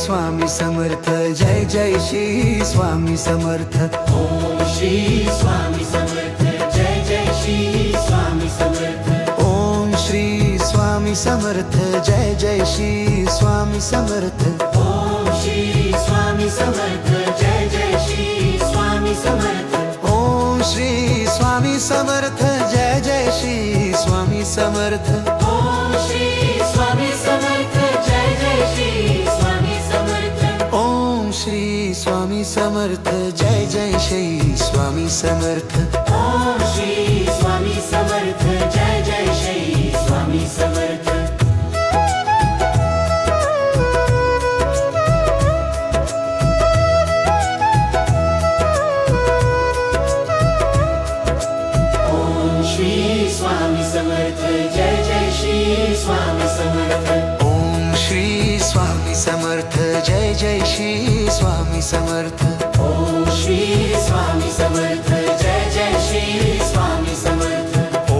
Swami Samarth, Jai Jai Shri Swami Samarth. Om Shri Swami Samarth, Jai Jai Shri Swami Samarth. Om Shri Swami Samarth, Jai Jai Shri Swami Samarth. Om Shri Swami Samarth, Jai Jai Shri Swami Samarth. Om Shri Swami Samarth, Jai Jai Shri Swami Samarth. Om Shri Swami Samarth, Jai Jai Shri Swami Samarth. Om Shri Swami Samarth, Jai Jai Shri Swami Samarth. Om Shri Swami Samarth, Jai Jai Shri Swami Samarth. Om Shri Swami Samarth, Jai Jai Shri Swami Samarth. Om Shri Swami Samarth, Jai Jai Shri Swami Samarth. Om Shri Swami Samarth, Jai Jai Shri Swami Samarth.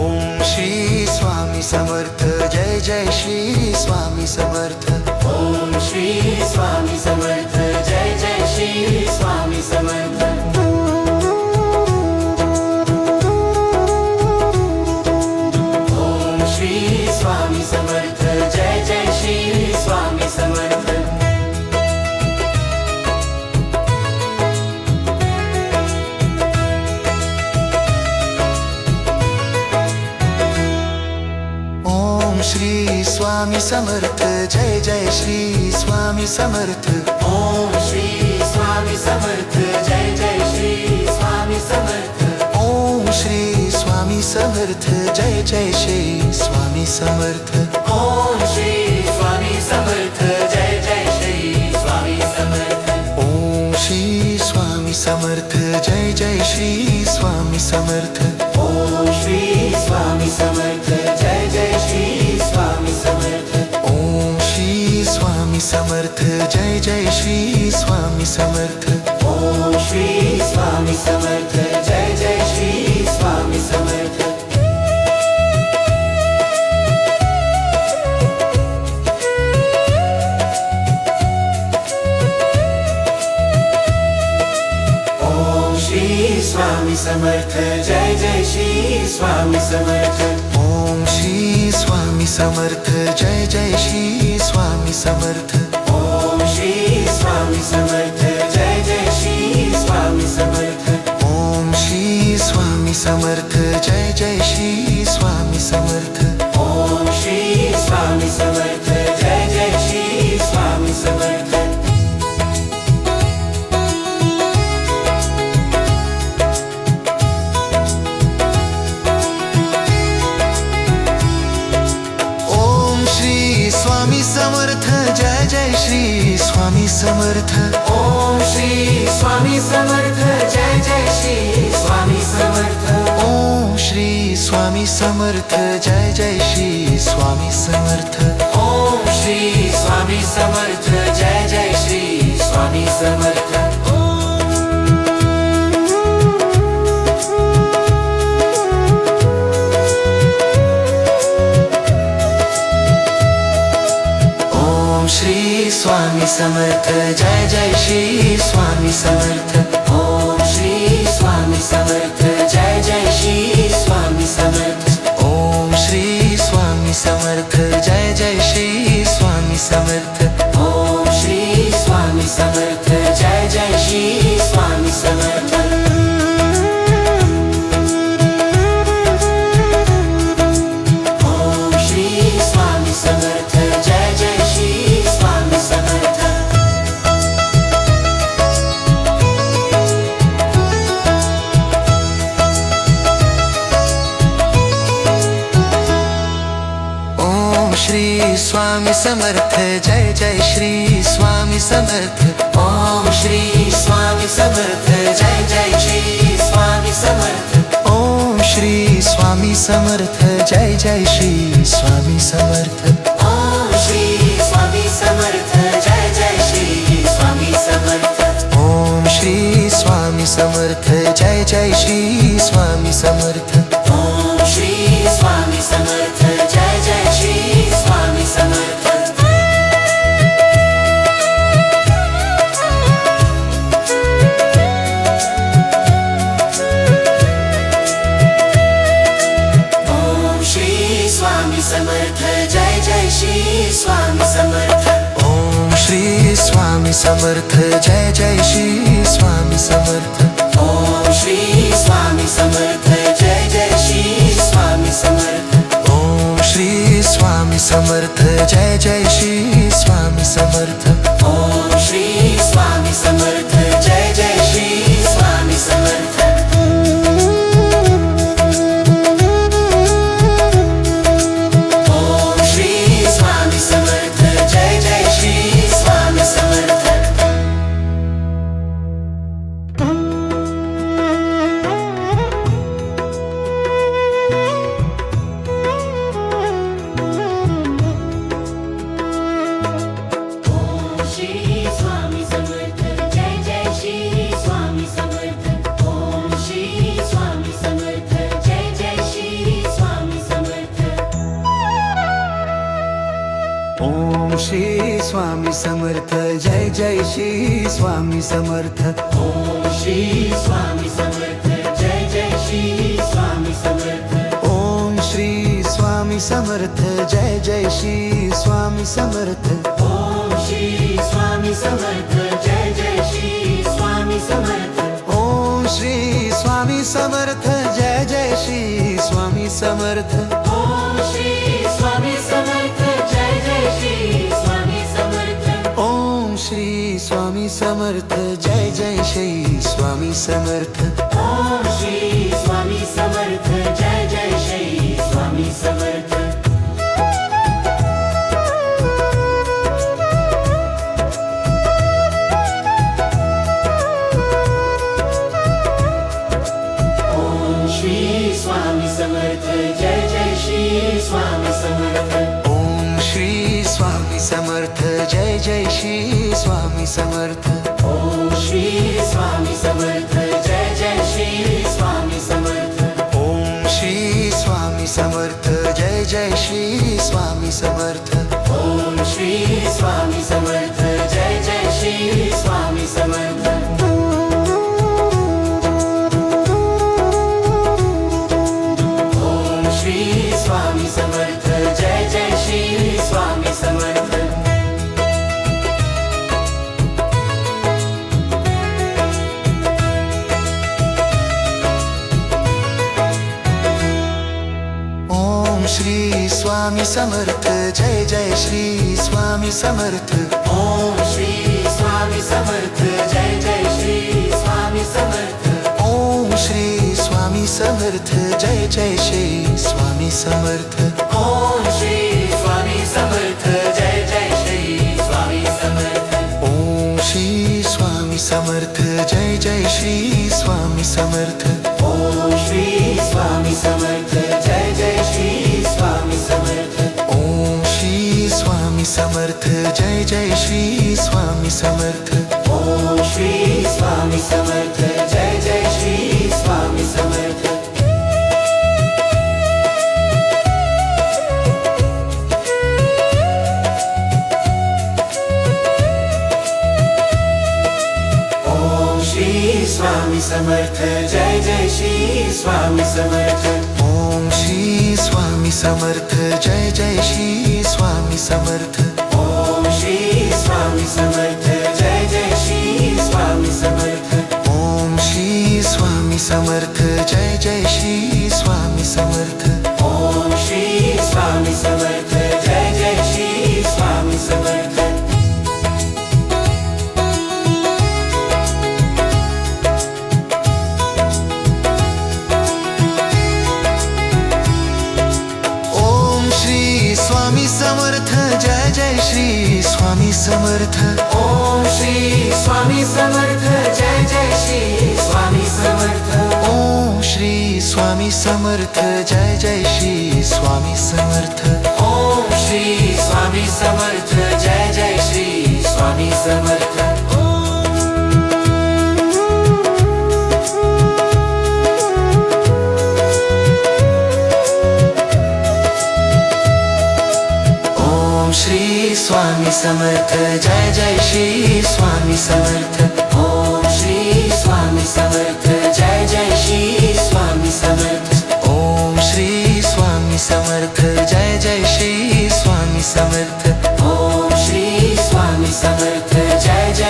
Om Shri Swami Samarth, Jai Jai Shri Swami Samarth. Om Shri Swami Samarth, Jai Jai Shri Swami Samarth. Om Shri Swami Samarth, Jai Jai Shri Swami Samarth. Om Shri Swami Samarth, Jai Jai Shri Swami Samarth. Om Shri Swami Samarth, Jai Jai Shri Swami Samarth. Om Shri Swami Samarth, Jai Jai Shri Swami Samarth. Om Shri Swami Samarth, Jai Jai Shri Swami Samarth. Om Shri Swami Samarth, Jai Jai Shri Swami Samarth. Om Shri Swami Samarth, Jai Jai Shri Swami Samarth. Om Shri Swami Samarth, Jai Jai Shri Swami Samarth. Om Shri Swami Samarth, Jai Jai Shri Swami Samarth. Om Shri Swami Samarth, Jai Jai Shri Swami Samarth. Om Shri Swami Samarth, Jai Jai Shri Swami Samarth. Om Shri Swami Samarth, Jai Jai Shri Swami Samarth. Om Shri Swami Samarth, Jai Jai Shri Swami Samarth. Om Shri Swami Samarth, Jai Jai Shri Swami Samarth. Om Shri Swami Samarth, Jai Jai Shri Swami Samarth. Om Shri Swami Samarth, Jai Jai Shri Swami Samarth. Om Shri Swami Samarth, Jai Jai Shri Swami Samarth. Om Shri Swami Samarth, Jai Jai Shri Swami Samarth. Om Shri Swami Samarth, Jai Jai Shri Swami Samarth. Om Shri Swami Samarth, Jai Jai Shri Swami Samarth. Om Shri Swami Samarth, Jai Jai Shri Swami Samarth. Om Shri Swami Samarth, Jai Jai Shri Swami Samarth. Om Shri Swami Samarth, Jai Jai Shri Swami Samarth. Om Shri Swami Samarth, Jai Jai Shri Swami Samarth. Om Shri Swami Samarth, Jai Jai Shri Swami Samarth. Om Shri Swami Samarth, Jai Jai Shri Swami Samarth. Om Shri Swami Samarth, Jai Jai Shri Swami Samarth. Om Shri Swami Samarth, Jai Jai Shri Swami Samarth. Om Shri Swami Samarth, Jai Jai Shri Swami Samarth. Swami Samarth Jai Jai Shri Swami Samarth Om Shri Swami Samarth Jai Jai Shri Swami Samarth Om Shri Swami Samarth Jai Jai Shri Swami Samarth Om Shri Swami Samarth Jai Jai Shri Swami Samarth Om Shri Swami Samarth Jai Jai Shri Swami Samarth Om Shri Swami Samarth Jai Jai Shri Swami Samarth Om Shri Swami Samarth Jai Jai Shri Swami Samarth Om Shri Swami Samarth Jai Jai Shri Swami Samarth Om Shri Swami Samarth Jai Jai Shri Swami Samarth Om Shri Swami Samarth Jai Jai Shri Swami Samarth Om Shri Swami Samarth Jai Jai Shri Swami Samarth Om Shri Swami Samarth Jai Jai Shri Swami Samarth Om Shri Swami Samarth Jai Jai Shri Swami Samarth Om Shri Swami Samarth Jai Jai Shri Swami Samarth Om Shri Swami Samarth Jai Jai Shri Swami Samarth Om Shri Swami Samarth Jai Jai Shri Swami Samarth Om Shri Swami Samarth Jai Jai Shri Swami Samarth Om Shri Swami Samarth Jai Jai Shri Swami Samarth Om Shri Swami Samarth Jai Jai Shri Swami Samarth Om Shri Swami Samarth Jai Jai Shri Swami Samarth Om Shri Swami Samarth Jai Jai Shri Swami Samarth Om Shri Swami Samarth Jai Jai Shri Swami Samarth Om Shri Swami Samarth Jai Jai Shri Swami Samarth Om Shri Swami Samarth Jai Jai Shri Swami Samarth Om Shri Swami Samarth Jai Jai Shri Swami Samarth Om Shri Swami Samarth Jai Jai Shri Swami Samarth Om Shri Swami Samarth Jai Jai Shri Swami Samarth Om Shri Swami Samarth Jai Jai Shri Swami Samarth Om Shri Swami Samarth Jai Jai Shri Swami Samarth Om Shri Swami Samarth Jai Jai Shri Swami Samarth Om Shri Swami Samarth Jai Jai Shri Swami Samarth Om Shri Swami Samarth Jai Jai Shri Swami Samarth Om Shri Swami Samarth Jai Jai Shri Swami Samarth Om Shri Swami Samarth Jai Jai Shri Swami Samarth Om Shri Swami Samarth Jai Jai Shri Swami Samarth Om Shri Swami Samarth Jai Jai Shri Swami Samarth Om Shri Swami Samarth Jai Jai Shri Swami Samarth Om Shri Swami Samarth Jai Jai Shri Swami Samarth Om Shri Swami Samarth Jai Jai Shri Swami Samarth Om Shri Swami Samarth Jai Jai Shri Swami Samarth Om Shri Swami Samarth Jai Jai Shri Swami Samarth Om Shri Swami Samarth Jai Jai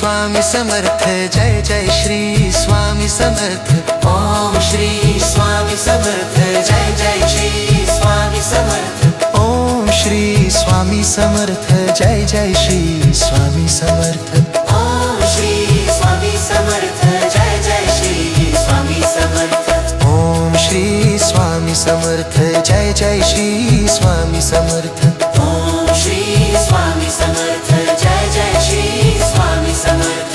Swami Samarth Jai Jai Shri Swami Samarth Om Shri Swami Samarth Jai Jai Shri Swami Samarth Om Shri Swami Samarth Jai Jai Shri Swami Samarth Om Shri Swami Samarth Jai Jai Shri Swami Samarth Om Shri Swami Samarth Jai Jai Shri Swami Samarth Om Shri Swami Samarth Jai Jai Shri Swami Samarth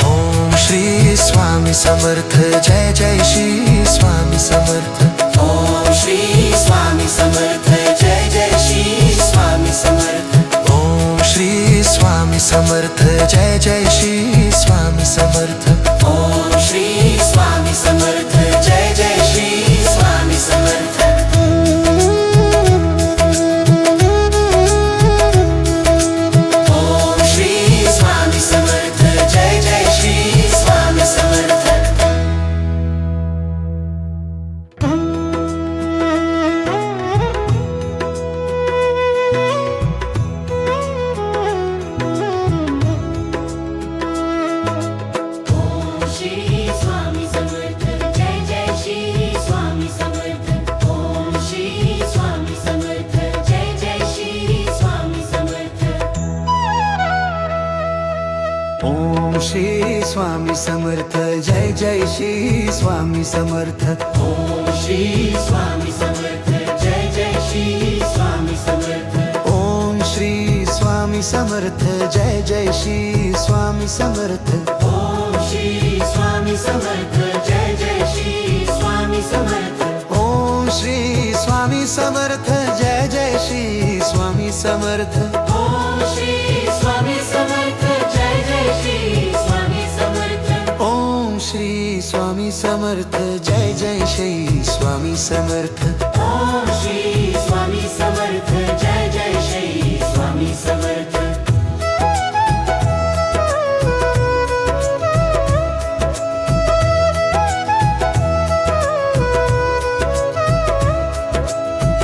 Om Shri Swami Samarth Jai Jai Shri Swami Samarth Om Shri Swami Samarth Jai Jai Shri Swami Samarth Om Shri Swami Samarth Jai Jai Shri Swami Samarth Om Shri Swami Samarth Jai Jai Shri Swami Samarth Om Shri Swami Samarth Jai Jai Shri Swami Samarth Om Shri Swami Samarth Jai Jai Shri Swami Samarth Om Shri Swami Samarth Jai Jai Shri Swami Samarth Om Shri Swami Samarth Jai Jai Shri Swami Samarth Om Shri Swami Samarth Jai Jai Shri Swami Samarth Om Shri Swami Samarth Jai Jai Shri Swami Samarth Om Shri Swami Samarth Jai Jai Shri Swami Samarth Om Shri Swami Samarth Jai Jai Shri Swami Samarth Om Shri Swami Samarth Jai Jai Shri Swami Samarth Om Shri Swami Samarth Jai Jai Shri Swami Samarth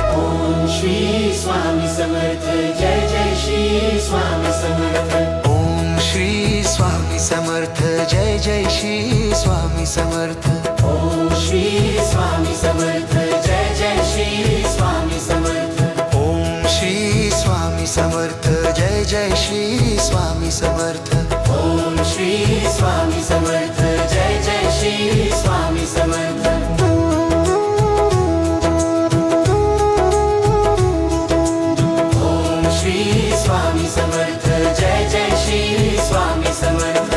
Om Shri Swami Samarth Jai Jai Shri Swami Samarth Om Shri Swami Samarth Jai Jai Shri Swami Samarth Om Shri Swami Samarth Jai Jai Shri Swami Samarth Om Shri Swami Samarth Jai Jai Shri Swami Samarth Om Shri Swami Samarth Jai Jai Shri Swami Samarth Om Shri Swami Samarth Jai Jai Shri Swami Samarth Om Shri Swami Samarth Jai Jai Shri Swami Samarth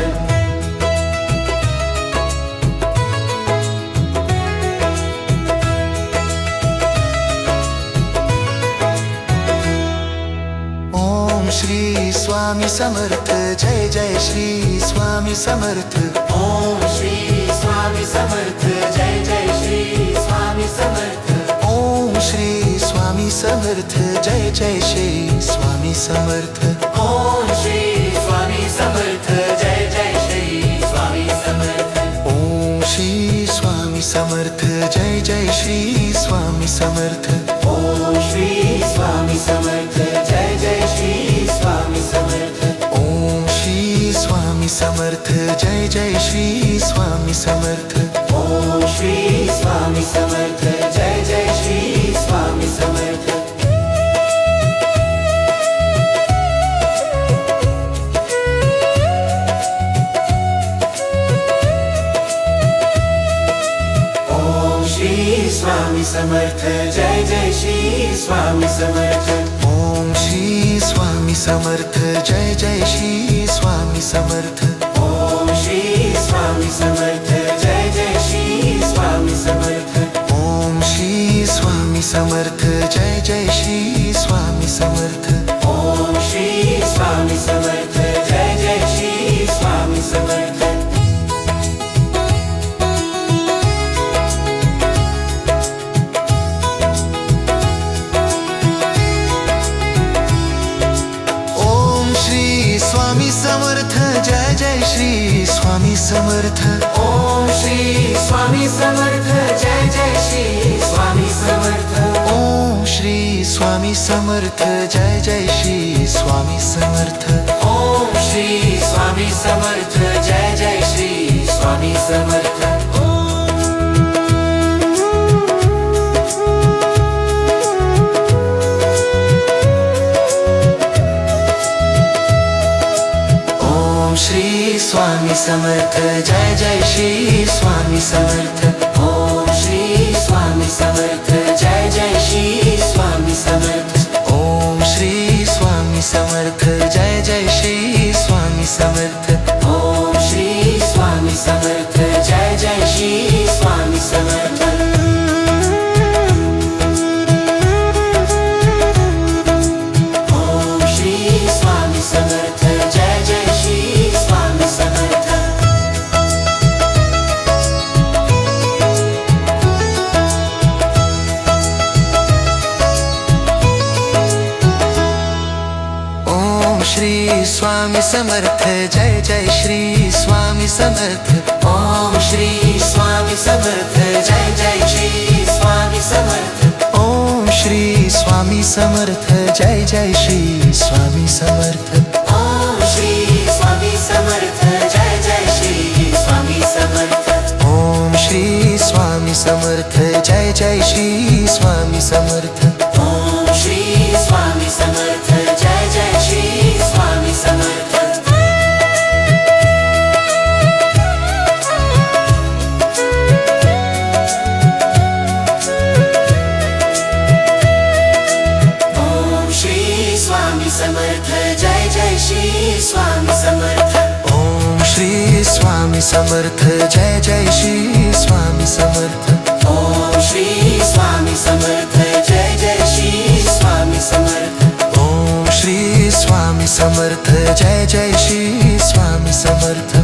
Om Shri Swami Samarth Jai Jai Shri Swami Samarth Om Shri Swami Samarth Jai Jai Shri Swami Samarth Om Shri Swami Samarth Jai Jai Shri Swami Samarth Om Shri Swami Samarth Jai Jai Shri Swami Samarth Om Shri Swami Samarth Jai Jai Shri Swami Samarth Om Shri Swami Samarth Jai Jai Shri Swami Samarth Om Shri Swami Samarth Jai Jai Shri Swami Samarth Om Shri Swami Samarth Jai Jai Shri Swami Samarth Om Shri Swami Samarth Jai Jai Shri Swami Samarth Om Shri Swami Samarth Jai Jai Shri Swami Samarth Om Shri Swami Samarth Jai Jai Shri Swami Samarth Om Shri Swami Samarth Jai Jai Shri Swami Samarth Om Shri Swami Samarth Jai Jai Shri Swami Samarth Om Shri Swami Samarth Jai Jai Shri Swami Samarth Om Shri Swami Samarth Samarth Om Shri Swami Samarth Jai Jai Shri Swami Samarth Om Shri Swami Samarth Jai Jai Shri Swami Samarth Om Shri Swami Samarth Jai Jai Shri Swami Samarth Om Shri Swami Samarth Jai Jai Shri Swami Samarth Om Shri Swami Samarth Jai Jai Shri Swami Samarth Om Shri Swami Samarth Jai Jai Shri Swami Samarth Om Shri Swami Samarth Jai Jai Shri Swami Samarth Om Shri Swami Samarth Jai Jai Shri Swami Samarth Om Shri Swami Samarth Jai Jai Shri Swami Samarth Om Shri Swami Samarth Jai Jai Shri Swami Samarth Om Shri Swami Samarth Jai Jai Shri Swami Samarth Om Shri Swami Samarth Jai Jai Shri Swami Samarth Om Shri Swami Samarth Jai Jai Shri Swami Samarth Om Shri Swami Samarth Jai Jai Shri Swami Samarth Om Shri Swami Samarth Jai Jai Shri Swami Samarth Om Shri Swami Samarth Jai Jai Shri Swami Samarth Om Shri Swami Samarth Jai Jai Shri Swami Samarth Om Shri Swami Samarth Jai Jai Shri Swami Samarth